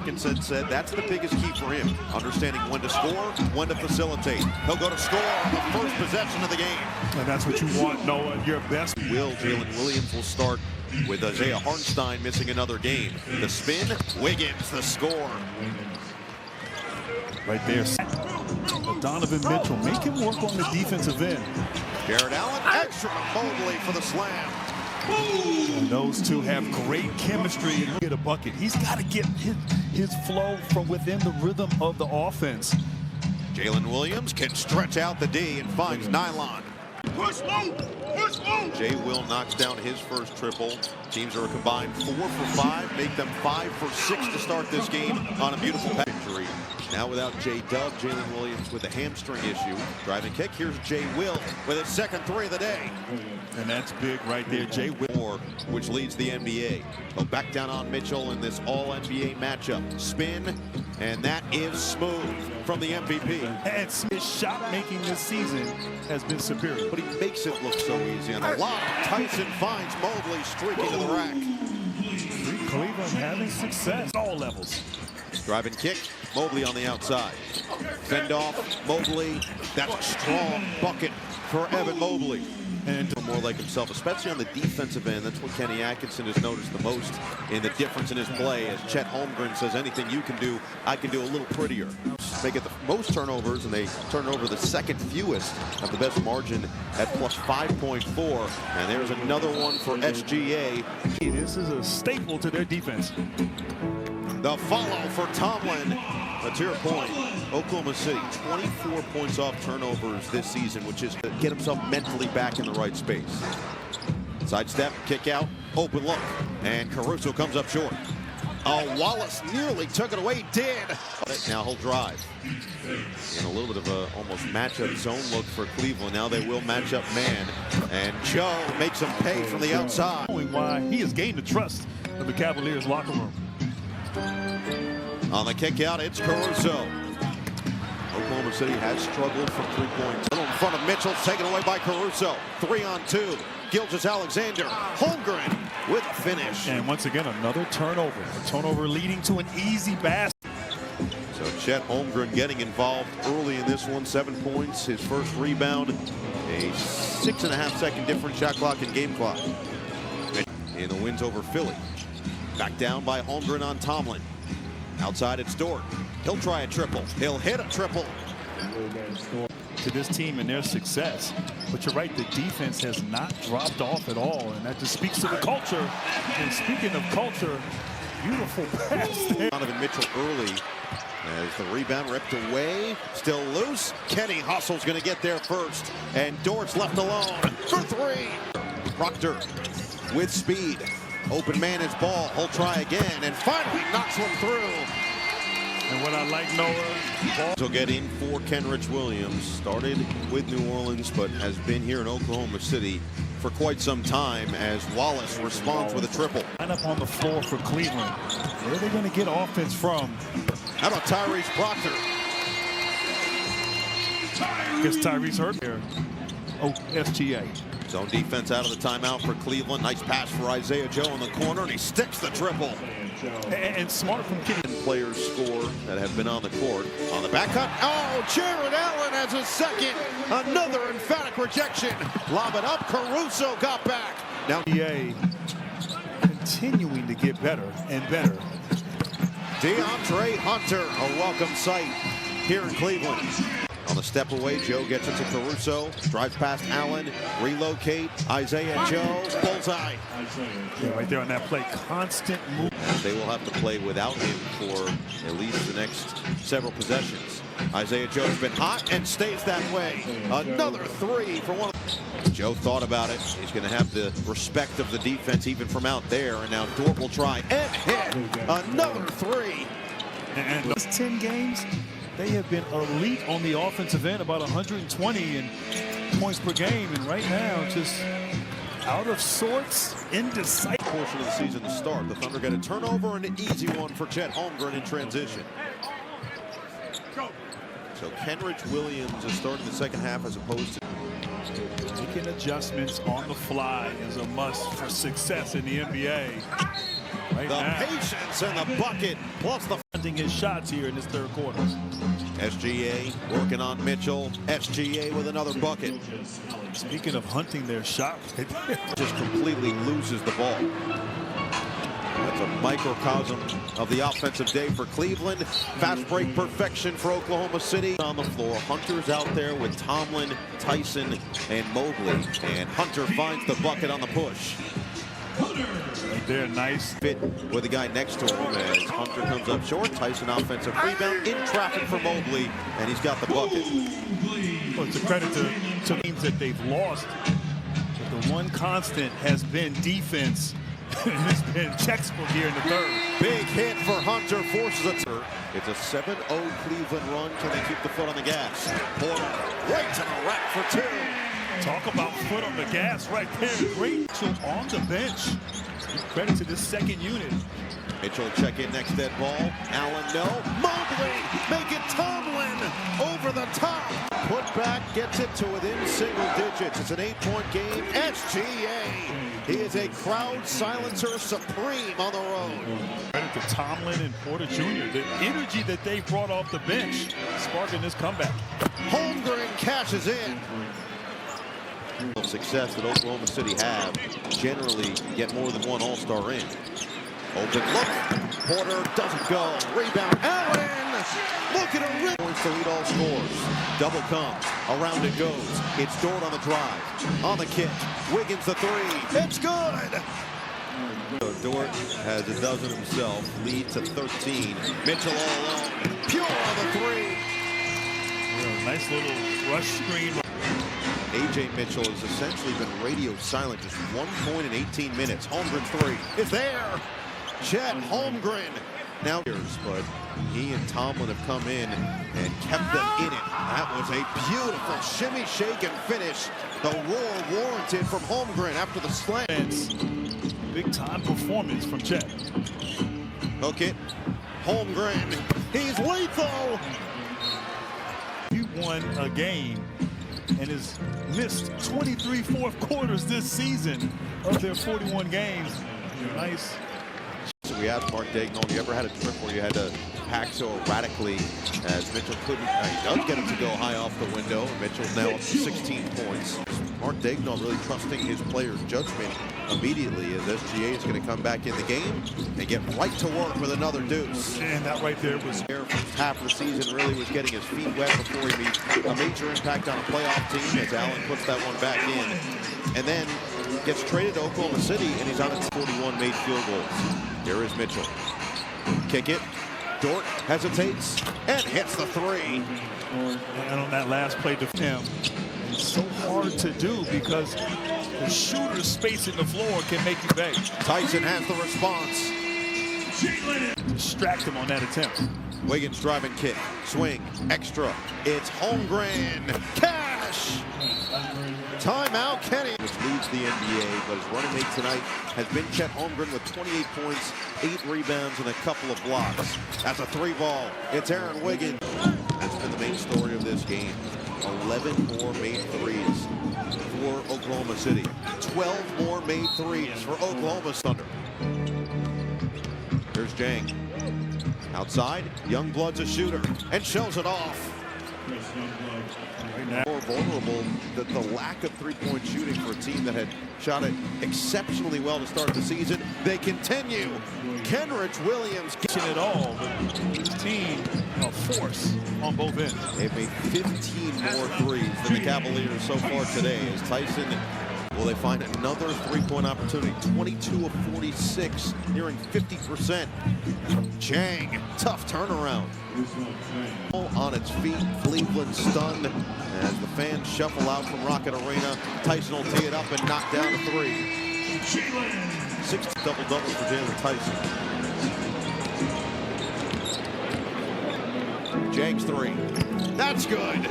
Atkinson said that's the biggest key for him, understanding when to score, when to facilitate. He'll go to score on the first possession of the game. And that's what you want, Noah, your best. Jalen Williams will start with Isaiah Hartenstein missing another game. The spin, Wiggins, the score. Right there. Donovan Mitchell, make him work on the defensive end. Jared Allen, extra to Mobley for the slam. And those two have great chemistry and get a bucket. He's got to get his flow from within the rhythm of the offense. Jalen Williams can stretch out the D and finds Nylon. Push low! Push low! Jay Will knocks down his first triple. Teams are a combined 4 for 5, make them 5 for 6 to start this game on a beautiful injury. Now without J-Dub, Jalen Williams with a hamstring issue. Driving kick, here's Jay Will with his second 3 of the day. And that's big right there, Jay Will. Which leads the NBA. He'll back down on Mitchell in this all-NBA matchup. Spin, and that is smooth from the MVP. And his shot making this season has been superior. But he makes it look so easy. And a lot, Tyson finds Mobley streaking to the rack. Cleveland having success at all levels. Driving kick, Mobley on the outside. Fend off, Mobley. That's a strong bucket for Evan Mobley. And more like himself, especially on the defensive end. That's what Kenny Atkinson has noticed the most in the difference in his play. As Chet Holmgren says, anything you can do, I can do a little prettier. They get the most turnovers, and they turn over the second fewest, have the best margin at plus 5.4. And there's another one for SGA. This is a staple to their defense. The follow for Tomlin. But to your point, Oklahoma City, 24 points off turnovers this season, which is to get himself mentally back in the right space. Sidestep, kick out, open look, and Caruso comes up short. Oh, Wallace nearly took it away, did. Now he'll drive. In a little bit of a almost matchup zone look for Cleveland. Now they will match up man, and Joe makes him pay from the outside. Why he has gained the trust of the Cavaliers locker room. On the kick out, it's Caruso. Oklahoma City has struggled from 3 points. In front of Mitchell, taken away by Caruso. 3-on-2. Gilgeous-Alexander. Holmgren with a finish. And once again, another turnover. A turnover leading to an easy basket. So Chet Holmgren getting involved early in this one. 7 points, his first rebound. A 6.5-second difference shot clock and game clock. In the wins over Philly. Back down by Holmgren on Tomlin. Outside it's Dort. He'll try a triple. He'll hit a triple. To this team and their success. But you're right, the defense has not dropped off at all. And that just speaks to the culture. And speaking of culture, beautiful pass there. Donovan Mitchell early as the rebound ripped away. Still loose. Kenny Hustle's going to get there first. And Dort's left alone for 3. Proctor with speed. Open man is ball. He'll try again and finally knocks one through. And what I like, Noah, He'll get in for Kenrich Williams. Started with New Orleans, but has been here in Oklahoma City for quite some time as Wallace responds with a triple. line up on the floor for Cleveland. Where are they going to get offense from? How about Tyrese Proctor? Guess Tyrese hurt there. Oh, SGA. Zone defense out of the timeout for Cleveland. Nice pass for Isaiah Joe in the corner, and he sticks the triple. And smart from Kenny. Players score that have been on the court. On the back cut. Oh, Jared Allen has a second. Another emphatic rejection. Lob it up. Caruso got back. Now NBA continuing to get better and better. DeAndre Hunter, a welcome sight here in Cleveland. On the step away, Joe gets it to Caruso, drives past Allen, relocate, Isaiah Joe, bullseye. Yeah, right there on that play, constant move. They will have to play without him for at least the next several possessions. Isaiah Joe's been hot and stays that way. Another 3 for one. Joe thought about it. He's going to have the respect of the defense even from out there. And now Dort will try and hit another 3. And those 10 games, they have been elite on the offensive end, about 120 in points per game. And right now, just out of sorts, indecisive. Portion of the season to start. The Thunder get a turnover and an easy one for Chet Holmgren in transition. So Kenrich Williams is starting the second half as opposed to making adjustments on the fly is a must for success in the NBA. Right the now. patience and the bucket, plus the Hunting his shots here in this third quarter. SGA working on Mitchell. SGA with another bucket. Speaking of hunting their shots, Just completely loses the ball. That's a microcosm of the offensive day for Cleveland. Fast break perfection for Oklahoma City. On the floor, Hunter's out there with Tomlin, Tyson, and Mobley. And Hunter finds the bucket on the push. right there, nice. Fit with the guy next to him as Hunter comes up short. Tyson offensive rebound in traffic for Mobley, and he's got the bucket. Well, it's a credit to teams that they've lost. But the one constant has been defense. It's been textbook here in the third. Big hit for Hunter, forces it. It's a 7-0 Cleveland run. Can they keep the foot on the gas? Porter right to the rack for two. Talk about foot on the gas right there. Great Mitchell on the bench. Credit to this second unit. Mitchell check in next dead ball. Allen no. Mobley make it Tomlin over the top. Put back gets it to within single digits. It's an 8-point game. SGA. He is a crowd silencer supreme on the road. Credit to Tomlin and Porter Jr. The energy that they brought off the bench sparking this comeback. Holmgren cashes in. Success that Oklahoma City have generally get more than one all-star in. Open look. Porter doesn't go. Rebound. Allen. Look at a rip. Points to lead all scores. Double comes. Around it goes. It's Dort on the drive. On the kick. Wiggins the three. It's good. Dort has a dozen himself. Lead to 13. Mitchell all alone. Pure on the three. Yeah, nice little rush screen. A.J. Mitchell has essentially been radio silent. Just 1 point in 18 minutes. Holmgren's three is there. Chet Holmgren. Now, but he and Tomlin have come in and kept them in it. That was a beautiful shimmy, shake, and finish. The roar warranted from Holmgren after the slam. Big time performance from Chet. Hook it. Holmgren. He's lethal. He won a game and has missed 23 fourth quarters this season of their 41 games. Nice. So we asked Mark Daigneault, you ever had a trip where you had to pack so erratically as Mitchell couldn't? He does get him to go high off the window. Mitchell's now up to 16 points. Mark Daigneault really trusting his players' judgment immediately as SGA is going to come back in the game and get right to work with another deuce. And that right there was half of the season really was getting his feet wet before he made a major impact on a playoff team as Allen puts that one back in. And then gets traded to Oklahoma City and he's on its 41 made field goals. Here is Mitchell. Kick it. Dort hesitates and hits the three. And on that last play to him, it's so hard to do because the shooter's spacing the floor can make you pay. Tyson has the response. Distract him on that attempt. Wiggins driving kick. Swing. Extra. It's Holmgren. Cash. Timeout, Kenny. Which leads the NBA, but his running mate tonight has been Chet Holmgren with 28 points, 8 rebounds, and a couple of blocks. That's a three ball. It's Aaron Wiggins. That's been the main story of this game. 11 more made threes for Oklahoma City. 12 more made threes for Oklahoma Thunder. Here's Jang. Outside, Youngblood's a shooter and shows it off. More vulnerable, the lack of three-point shooting for a team that had shot it exceptionally well to start the season. They continue. Kenrich Williams Getting it all, but this team a force on both ends. They've made 15 more threes than the Cavaliers so far today. As Tyson, will they find another three-point opportunity? 22 of 46, nearing 50%. Jang, tough turnaround. On its feet, Cleveland stunned as the fans shuffle out from Rocket Arena. Tyson will tee it up and knock down a three. 6 double-doubles for Jalen Tyson. Jang's three. That's good.